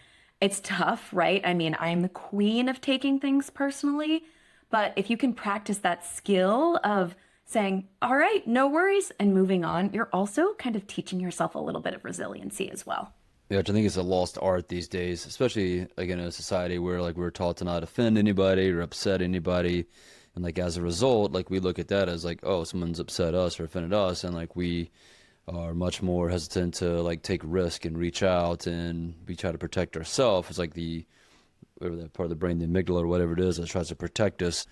it's tough, right? I'm the queen of taking things personally, but if you can practice that skill of saying, all right, no worries, and moving on, you're also kind of teaching yourself a little bit of resiliency as well. Yeah, which I think is a lost art these days, especially like in a society where like we're taught to not offend anybody or upset anybody. And like as a result, like we look at that as like, oh, someone's upset us or offended us, and like we are much more hesitant to like take risk and reach out, and we try to protect ourselves. It's like whatever that part of the brain, the amygdala or whatever it is that tries to protect us,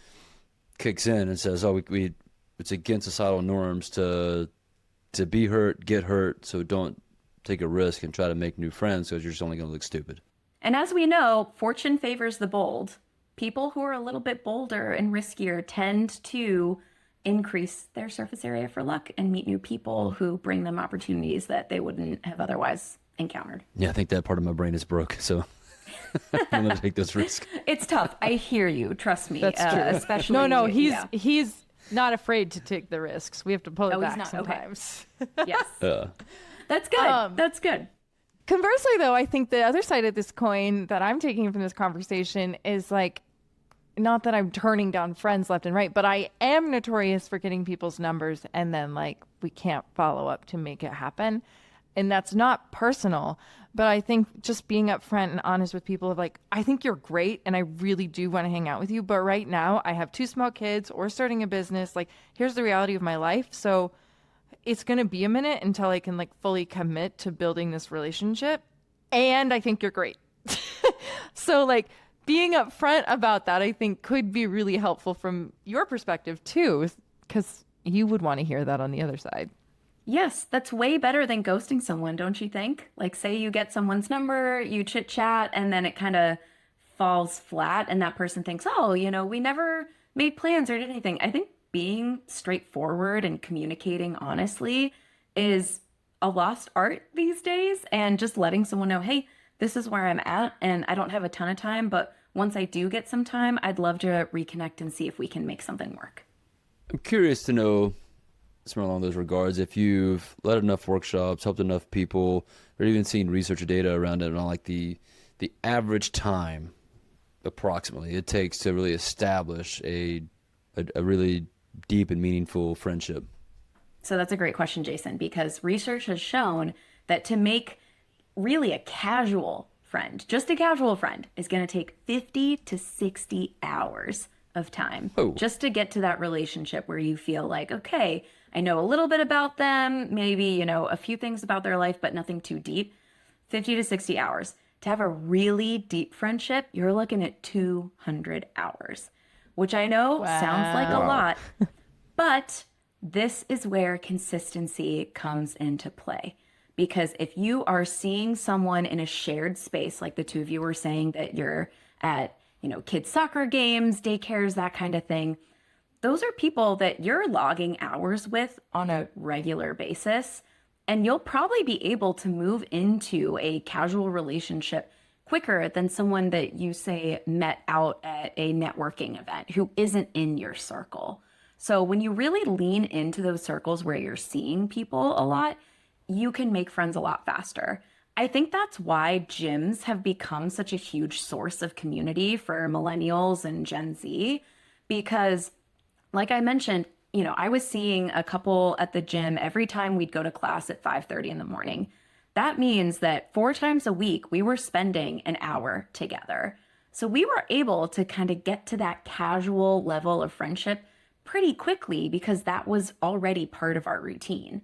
kicks in and says, oh, we it's against societal norms to be hurt, get hurt, so don't take a risk and try to make new friends because you're just only going to look stupid. And as we know, fortune favors the bold. People who are a little bit bolder and riskier tend to increase their surface area for luck and meet new people who bring them opportunities that they wouldn't have otherwise encountered. Yeah, I think that part of my brain is broke, so I'm going to take this risk. It's tough. I hear you. Trust me. That's true. Especially No, he's not afraid to take the risks. We have to pull it back he's not. sometimes. Okay. Yes. That's good. That's good. Conversely, though, I think the other side of this coin that I'm taking from this conversation is like, not that I'm turning down friends left and right, but I am notorious for getting people's numbers and then like we can't follow up to make it happen. And that's not personal, but I think just being upfront and honest with people of like, I think you're great and I really do want to hang out with you, but right now I have 2 small kids or starting a business. Like, here's the reality of my life. So it's going to be a minute until I can like fully commit to building this relationship. And I think you're great. So like being upfront about that, I think could be really helpful from your perspective too, because you would want to hear that on the other side. Yes, that's way better than ghosting someone, don't you think? Like, say you get someone's number, you chit chat, and then it kind of falls flat, and that person thinks, oh, we never made plans or did anything. I think being straightforward and communicating honestly is a lost art these days, and just letting someone know, hey, this is where I'm at, and I don't have a ton of time, but once I do get some time, I'd love to reconnect and see if we can make something work. I'm curious to know, somewhere along those regards, if you've led enough workshops, helped enough people, or even seen research or data around it, on like the average time approximately it takes to really establish a really deep and meaningful friendship. So that's a great question, Jason, because research has shown that to make really a casual friend, just a casual friend, is going to take 50 to 60 hours of time Oh. just to get to that relationship where you feel like, okay, I know a little bit about them, maybe, a few things about their life, but nothing too deep. 50 to 60 hours. To have a really deep friendship, you're looking at 200 hours, which I know sounds like a Wow. lot, but this is where consistency comes into play. Because if you are seeing someone in a shared space, like the two of you were saying that you're at, kids' soccer games, daycares, that kind of thing, those are people that you're logging hours with on a regular basis. And you'll probably be able to move into a casual relationship quicker than someone that you say met out at a networking event who isn't in your circle. So when you really lean into those circles where you're seeing people a lot, you can make friends a lot faster. I think that's why gyms have become such a huge source of community for millennials and Gen Z, because like I mentioned, I was seeing a couple at the gym every time we'd go to class at 5:30 in the morning. That means that 4 times a week, we were spending an hour together. So we were able to kind of get to that casual level of friendship pretty quickly because that was already part of our routine.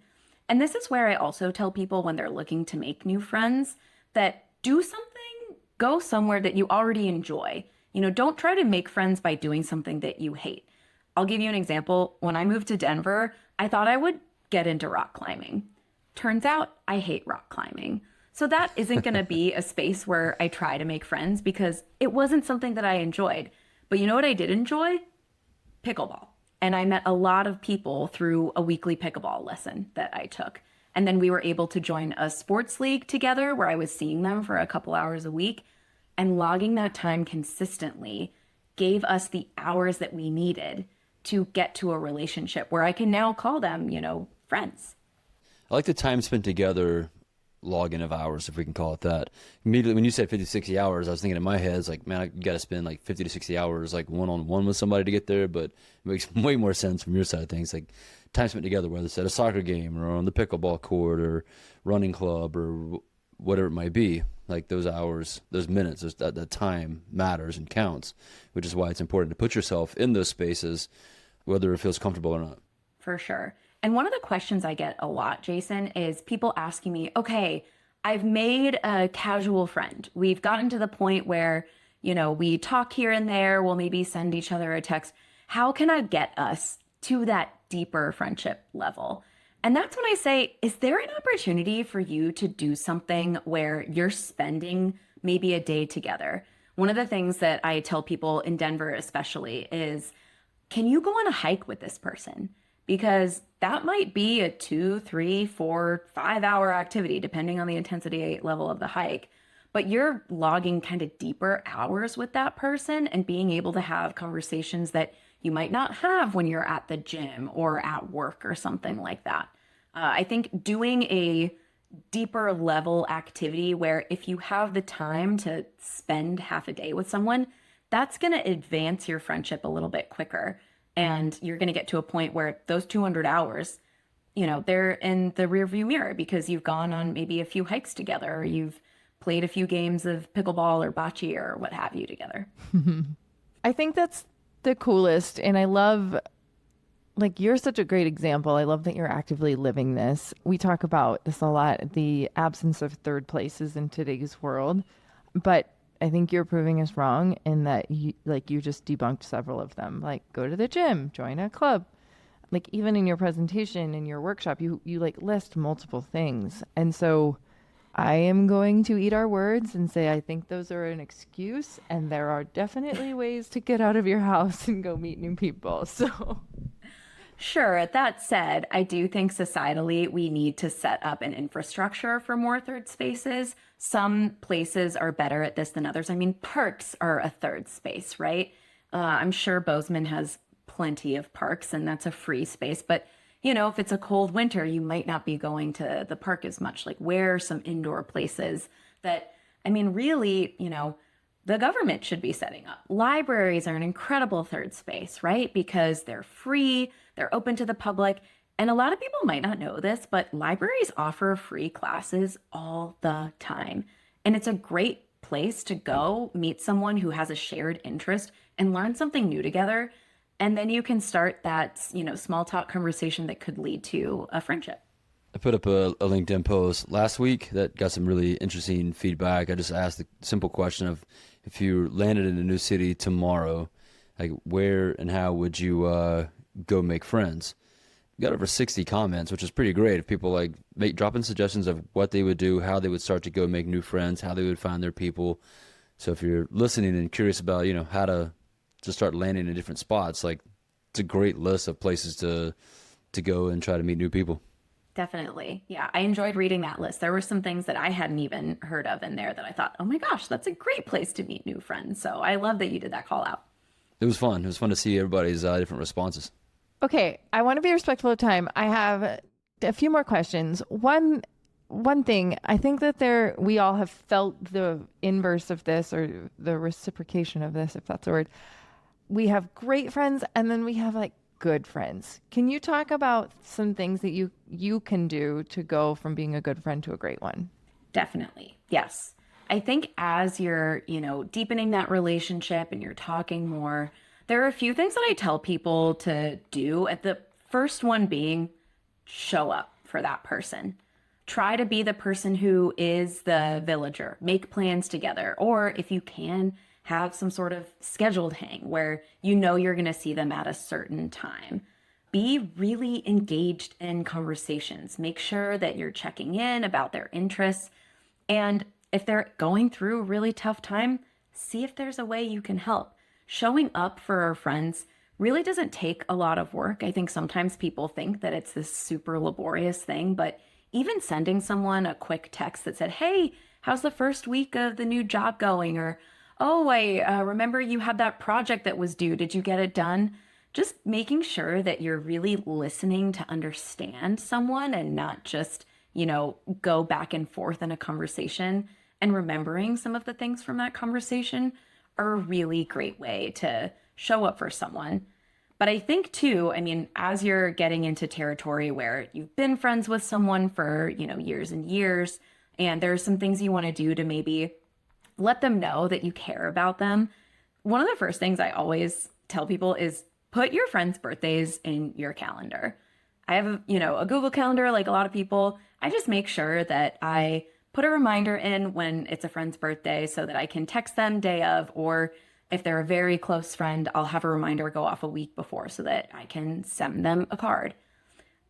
And this is where I also tell people when they're looking to make new friends that do something, go somewhere that you already enjoy. Don't try to make friends by doing something that you hate. I'll give you an example. When I moved to Denver, I thought I would get into rock climbing. Turns out I hate rock climbing. So that isn't going to be a space where I try to make friends because it wasn't something that I enjoyed. But you know what I did enjoy? Pickleball. And I met a lot of people through a weekly pickleball lesson that I took. And then we were able to join a sports league together where I was seeing them for a couple hours a week. And logging that time consistently gave us the hours that we needed to get to a relationship where I can now call them, friends. I like the time spent together login of hours, if we can call it that. Immediately when you said 50 to 60 hours, I was thinking in my head, it's like, man, I got to spend like 50 to 60 hours like one-on-one with somebody to get there. But it makes way more sense from your side of things. Like time spent together, whether it's at a soccer game or on the pickleball court or running club or whatever it might be. Like those hours, those minutes, that time matters and counts, which is why it's important to put yourself in those spaces, whether it feels comfortable or not. For sure. And one of the questions I get a lot, Jason, is people asking me, okay, I've made a casual friend. We've gotten to the point where, we talk here and there. We'll maybe send each other a text. How can I get us to that deeper friendship level? And that's when I say, is there an opportunity for you to do something where you're spending maybe a day together? One of the things that I tell people in Denver especially is, can you go on a hike with this person? Because that might be a 2, 3, 4, 5 hour activity, depending on the intensity level of the hike. But you're logging kind of deeper hours with that person and being able to have conversations that you might not have when you're at the gym or at work or something like that. I think doing a deeper level activity where if you have the time to spend half a day with someone, that's going to advance your friendship a little bit quicker. And you're going to get to a point where those 200 hours, they're in the rearview mirror because you've gone on maybe a few hikes together, or you've played a few games of pickleball or bocce or what have you together. I think that's the coolest. And I love, you're such a great example. I love that you're actively living this. We talk about this a lot, the absence of third places in today's world. But I think you're proving us wrong in that you just debunked several of them. Like, go to the gym, join a club. Like, even in your presentation, in your workshop, you list multiple things. And so I am going to eat our words and say, I think those are an excuse. And there are definitely ways to get out of your house and go meet new people. So Sure. That said, I do think societally we need to set up an infrastructure for more third spaces. Some places are better at this than others. I mean, parks are a third space, right? I'm sure Bozeman has plenty of parks and that's a free space. But, if it's a cold winter, you might not be going to the park as much. Like, where are some indoor places that, really, the government should be setting up? Libraries are an incredible third space, right? Because they're free, they're open to the public. And a lot of people might not know this, but libraries offer free classes all the time. And it's a great place to go meet someone who has a shared interest and learn something new together. And then you can start that, small talk conversation that could lead to a friendship. I put up a LinkedIn post last week that got some really interesting feedback. I just asked the simple question of, if you landed in a new city tomorrow, like where and how would you go make friends? We got over 60 comments, which is pretty great. If people drop in suggestions of what they would do, how they would start to go make new friends, how they would find their people. So if you're listening and curious about, how to start landing in different spots, it's a great list of places to go and try to meet new people. Definitely. Yeah, I enjoyed reading that list. There were some things that I hadn't even heard of in there that I thought, oh my gosh, that's a great place to meet new friends. So I love that you did that call out. It was fun. It was fun to see everybody's different responses. Okay, I want to be respectful of time. I have a few more questions. One thing, I think that we all have felt the inverse of this, or the reciprocation of this, if that's a word. We have great friends, and then we have good friends. Can you talk about some things that you can do to go from being a good friend to a great one? Definitely. Yes. I think as you're, deepening that relationship and you're talking more, there are a few things that I tell people to do. At the first one being, show up for that person. Try to be the person who is the villager. Make plans together. Or if you can, have some sort of scheduled hang where you're going to see them at a certain time. Be really engaged in conversations. Make sure that you're checking in about their interests. And if they're going through a really tough time, see if there's a way you can help. Showing up for our friends really doesn't take a lot of work. I think sometimes people think that it's this super laborious thing, but even sending someone a quick text that said, hey, how's the first week of the new job going? Or, oh, I remember you had that project that was due. Did you get it done? Just making sure that you're really listening to understand someone and not just, go back and forth in a conversation, and remembering some of the things from that conversation are a really great way to show up for someone. But I think too, as you're getting into territory where you've been friends with someone for, years and years, and there's some things you want to do to maybe let them know that you care about them. One of the first things I always tell people is put your friends' birthdays in your calendar. I have a Google Calendar like a lot of people. I just make sure that I put a reminder in when it's a friend's birthday so that I can text them day of, or if they're a very close friend, I'll have a reminder go off a week before so that I can send them a card.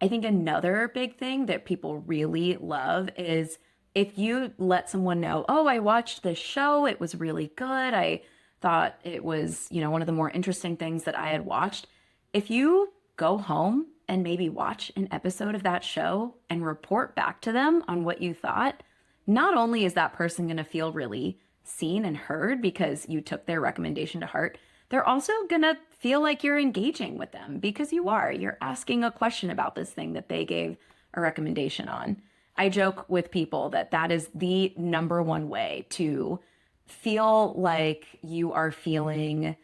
I think another big thing that people really love is if you let someone know, oh, I watched this show, it was really good. I thought it was, one of the more interesting things that I had watched. If you go home and maybe watch an episode of that show and report back to them on what you thought, not only is that person going to feel really seen and heard because you took their recommendation to heart, they're also going to feel like you're engaging with them because you're asking a question about this thing that they gave a recommendation on. I joke with people that is the number one way to feel like you are feeling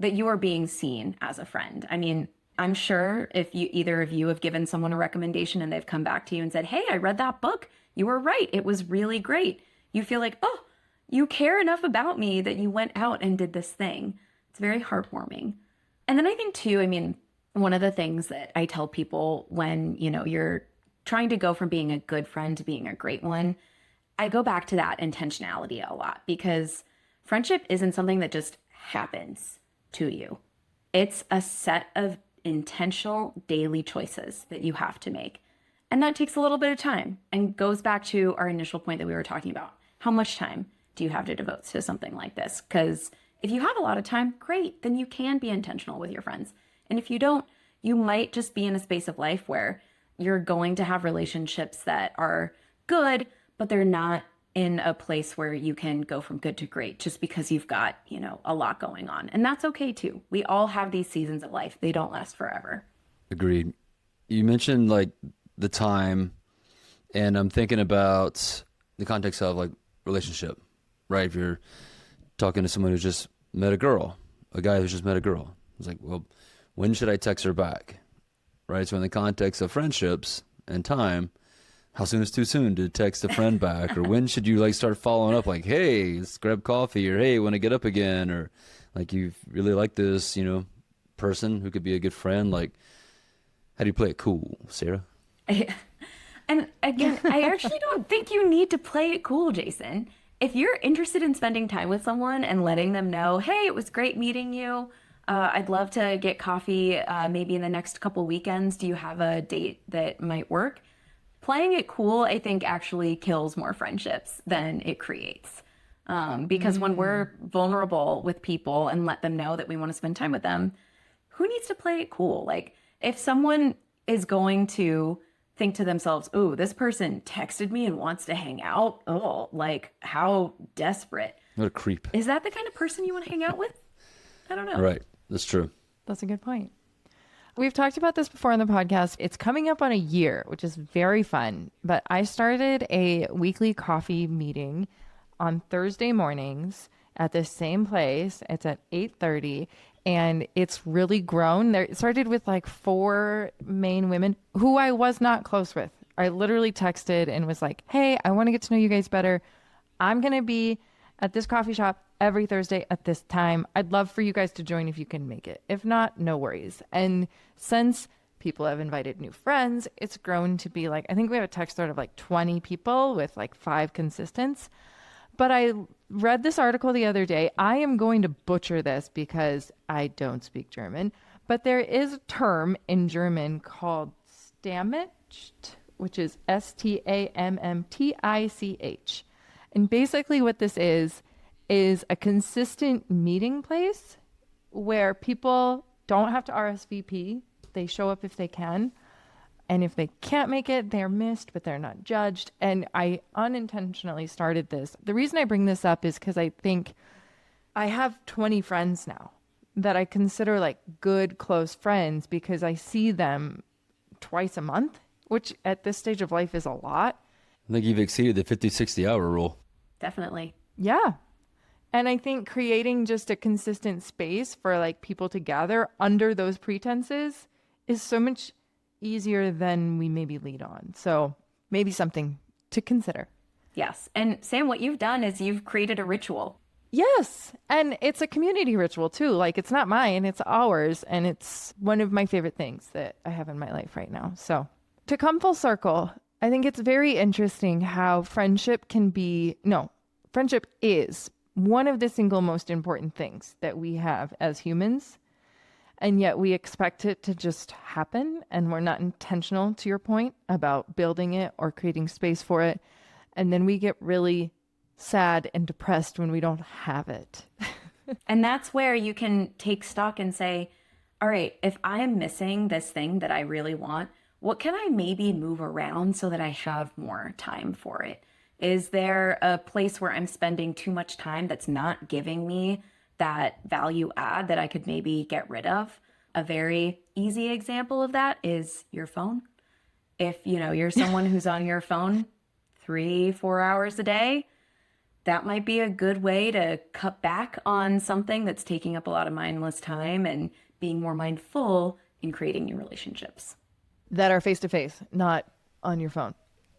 that you are being seen as a friend. I'm sure if either of you have given someone a recommendation and they've come back to you and said, hey, I read that book. You were right. It was really great. You feel like, oh, you care enough about me that you went out and did this thing. It's very heartwarming. And then I think too, one of the things that I tell people when, you're trying to go from being a good friend to being a great one, I go back to that intentionality a lot because friendship isn't something that just happens to you. It's a set of intentional daily choices that you have to make. And that takes a little bit of time and goes back to our initial point that we were talking about. How much time do you have to devote to something like this? Because if you have a lot of time, great, then you can be intentional with your friends. And if you don't, you might just be in a space of life where you're going to have relationships that are good, but they're not in a place where you can go from good to great just because you've got, a lot going on. And that's okay too. We all have these seasons of life. They don't last forever. Agreed. You mentioned the time, and I'm thinking about the context of relationship, right? If you're talking to someone who's just met a girl, a guy who's just met a girl, it's well, when should I text her back? Right? So in the context of friendships and time, how soon is too soon to text a friend back? Or when should you like start following up? Like, hey, let's grab coffee, or hey, want to get up again? Or like, you really like this, person who could be a good friend. Like, how do you play it cool, Sarah? And again, I actually don't think you need to play it cool, Jason. If you're interested in spending time with someone and letting them know, hey, it was great meeting you. I'd love to get coffee maybe in the next couple weekends. Do you have a date that might work? Playing it cool, I think, actually kills more friendships than it creates. Because when we're vulnerable with people and let them know that we want to spend time with them, who needs to play it cool? Like, if someone is going to think to themselves, oh, this person texted me and wants to hang out. Oh, like, how desperate. What a creep. Is that the kind of person you want to hang out with? I don't know. Right. That's true. That's a good point. We've talked about this before on the podcast. It's coming up on a year, which is very fun. But I started a weekly coffee meeting on Thursday mornings at the same place. It's at 8:30. And it's really grown. It started with like 4 main women who I was not close with. I literally texted and was like, hey, I want to get to know you guys better. I'm going to be at this coffee shop every Thursday at this time. I'd love for you guys to join if you can make it. If not, no worries. And since people have invited new friends, it's grown to be like, I think we have a text thread of like 20 people with like 5 consistents. But I read this article the other day. I am going to butcher this because I don't speak German, but there is a term in German called Stammtisch, which is Stammtich. And basically what this is a consistent meeting place where people don't have to RSVP. They show up if they can. And if they can't make it, they're missed, but they're not judged. And I unintentionally started this. The reason I bring this up is because I think I have 20 friends now that I consider like good, close friends because I see them twice a month, which at this stage of life is a lot. I think you've exceeded the 50-60 hour rule. Definitely. Yeah. And I think creating just a consistent space for like people to gather under those pretenses is so much easier than we maybe lead on. So maybe something to consider. Yes. And Sam, what you've done is you've created a ritual. Yes. And it's a community ritual too. Like, it's not mine, it's ours. And it's one of my favorite things that I have in my life right now. So to come full circle, I think it's very interesting how friendship is one of the single most important things that we have as humans. And yet we expect it to just happen, and we're not intentional, to your point, about building it or creating space for it. And then we get really sad and depressed when we don't have it. And that's where you can take stock and say, all right, if I am missing this thing that I really want, what can I maybe move around so that I have more time for it? Is there a place where I'm spending too much time that's not giving me that value add that I could maybe get rid of? A very easy example of that is your phone. If you're someone who's on your phone 3-4 hours a day, that might be a good way to cut back on something that's taking up a lot of mindless time and being more mindful in creating new relationships. That are face-to-face, not on your phone.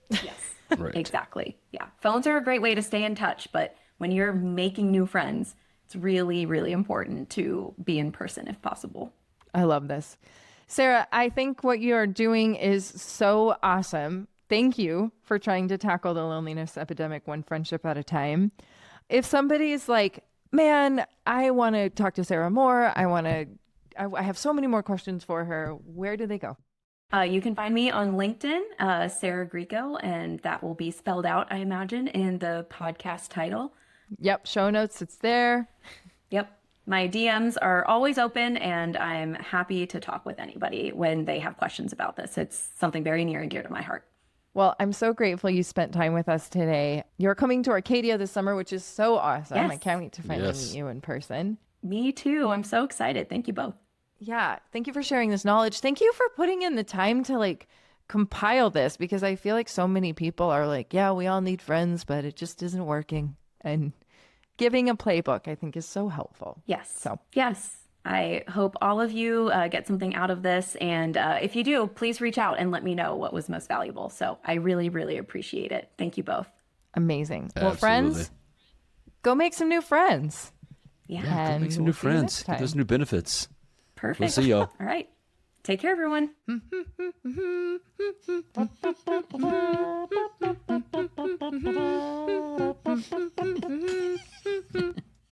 Yes, Right. Exactly. Yeah. Phones are a great way to stay in touch, but when you're making new friends, it's really, really important to be in person if possible. I love this. Sarah, I think what you're doing is so awesome. Thank you for trying to tackle the loneliness epidemic one friendship at a time. If somebody's like, man, I want to talk to Sarah more, I have so many more questions for her, where do they go? You can find me on LinkedIn, Sarah Grieco, and that will be spelled out, I imagine, in the podcast title. Yep, show notes, it's there. Yep. My DMs are always open, and I'm happy to talk with anybody when they have questions about this. It's something very near and dear to my heart. Well, I'm so grateful you spent time with us today. You're coming to Arcadia this summer, which is so awesome. Yes. I can't wait to finally meet you in person. Me too. I'm so excited. Thank you both. Yeah. Thank you for sharing this knowledge. Thank you for putting in the time to compile this, because I feel like so many people are like, yeah, we all need friends, but it just isn't working. And giving a playbook, I think, is so helpful. Yes. So yes. I hope all of you get something out of this. And if you do, please reach out and let me know what was most valuable. So I really, really appreciate it. Thank you both. Amazing. Well, Absolutely. friends, go make some new friends. Yeah. Go make some we'll new see you next friends. Get those time. new benefits. Perfect. We'll see y'all. All right. Take care, everyone.